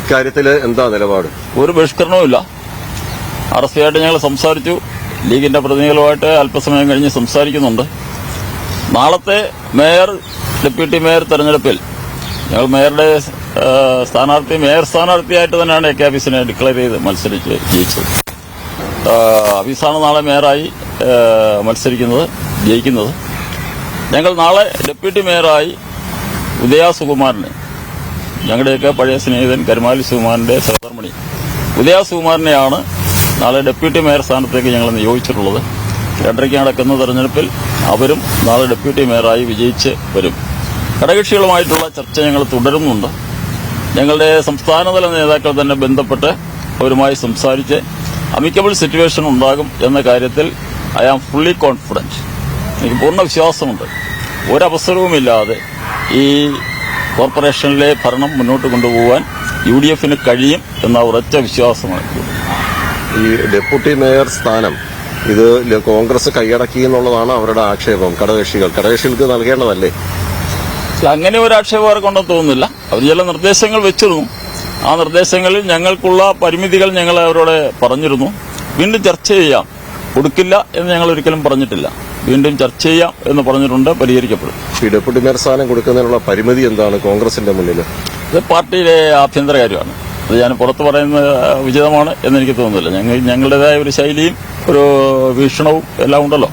ഇക്കാര്യത്തിൽ എന്താ നിലപാട്? ഒരു ബഹിഷ്കരണവുമില്ല. RSPയായിട്ട് ഞങ്ങൾ സംസാരിച്ചു. ലീഗിന്റെ പ്രതിനിധികളുമായിട്ട് അല്പസമയം കഴിഞ്ഞ് സംസാരിക്കുന്നുണ്ട്. നാളത്തെ മേയർ, ഡെപ്യൂട്ടി മേയർ തെരഞ്ഞെടുപ്പിൽ ഞങ്ങൾ മേയർ സ്ഥാനാർത്ഥിയായിട്ട് തന്നെയാണ് AK ഹഫീസിനെ ഡിക്ലെയർ ചെയ്ത് മത്സരിച്ച് ജയിച്ചത്. ഹഫീസാണ് നാളെ മേയറായി ജയിക്കുന്നത്. ഞങ്ങൾ നാളെ ഡെപ്യൂട്ടി മേയറായി ഉദയ സുകുമാരനെ, ഞങ്ങളുടെയൊക്കെ പഴയ സ്നേഹിതൻ കരുമാലി സുകുമാരന്റെ സഹധർമ്മിണി ഉദയ സുകുമാരനെയാണ് നാളെ ഡെപ്യൂട്ടി മേയർ സ്ഥാനത്തേക്ക് ഞങ്ങൾ നിയോഗിച്ചിട്ടുള്ളത്. 2:30 നടക്കുന്ന തെരഞ്ഞെടുപ്പിൽ അവരും നാളെ ഡെപ്യൂട്ടി മേയറായി വിജയിച്ച് വരും. ഘടകകക്ഷികളുമായിട്ടുള്ള ചർച്ച ഞങ്ങൾ തുടരുന്നുണ്ട്. ഞങ്ങളുടെ സംസ്ഥാനതല നേതാക്കൾ തന്നെ ബന്ധപ്പെട്ട് അവരുമായി സംസാരിച്ച് അമിക്കബിൾ സിറ്റുവേഷൻ ഉണ്ടാകും എന്ന കാര്യത്തിൽ ഐ ആം ഫുള്ളി കോൺഫിഡന്റ്. എനിക്ക് പൂർണ്ണ വിശ്വാസമുണ്ട്. ഒരവസരവുമില്ലാതെ ഈ കോർപ്പറേഷനിലെ ഭരണം മുന്നോട്ട് കൊണ്ടുപോകാൻ UDFന് കഴിയും എന്ന ഉറച്ച വിശ്വാസമാണ്. ഈ ഡെപ്യൂട്ടി മേയർ സ്ഥാനം ഇത് കോൺഗ്രസ് കൈയടക്കി എന്നുള്ളതാണ് അവരുടെ ആക്ഷേപം. ഘടകകക്ഷികൾക്ക് നൽകേണ്ടതല്ലേ? അങ്ങനെ ഒരു ആക്ഷേപം അവർക്കുണ്ടെന്ന് തോന്നുന്നില്ല. അവർ ചില നിർദ്ദേശങ്ങൾ വെച്ചിരുന്നു. ആ നിർദ്ദേശങ്ങളിൽ ഞങ്ങൾക്കുള്ള പരിമിതികൾ ഞങ്ങൾ അവരോട് പറഞ്ഞിരുന്നു. വീണ്ടും ചർച്ച ചെയ്യാം, കൊടുക്കില്ല എന്ന് ഞങ്ങൾ ഒരിക്കലും പറഞ്ഞിട്ടില്ല. വീണ്ടും ചർച്ച ചെയ്യാം എന്ന് പറഞ്ഞിട്ടുണ്ട്. പരിഹരിക്കപ്പെടും. ഈ ഡെപ്യൂട്ടി മേയർ സ്ഥാനം കൊടുക്കുന്നതിനുള്ള പരിമിതി എന്താണ് കോൺഗ്രസിന്റെ മുന്നിൽ? ഇത് പാർട്ടിയിലെ ആഭ്യന്തര കാര്യമാണ്. അത് ഞാൻ പുറത്ത് പറയുന്നത് ഉചിതമാണ് എന്നെനിക്ക് തോന്നുന്നില്ല. ഞങ്ങളുടേതായ ഒരു ശൈലിയും ഒരു വീക്ഷണവും എല്ലാം ഉണ്ടല്ലോ.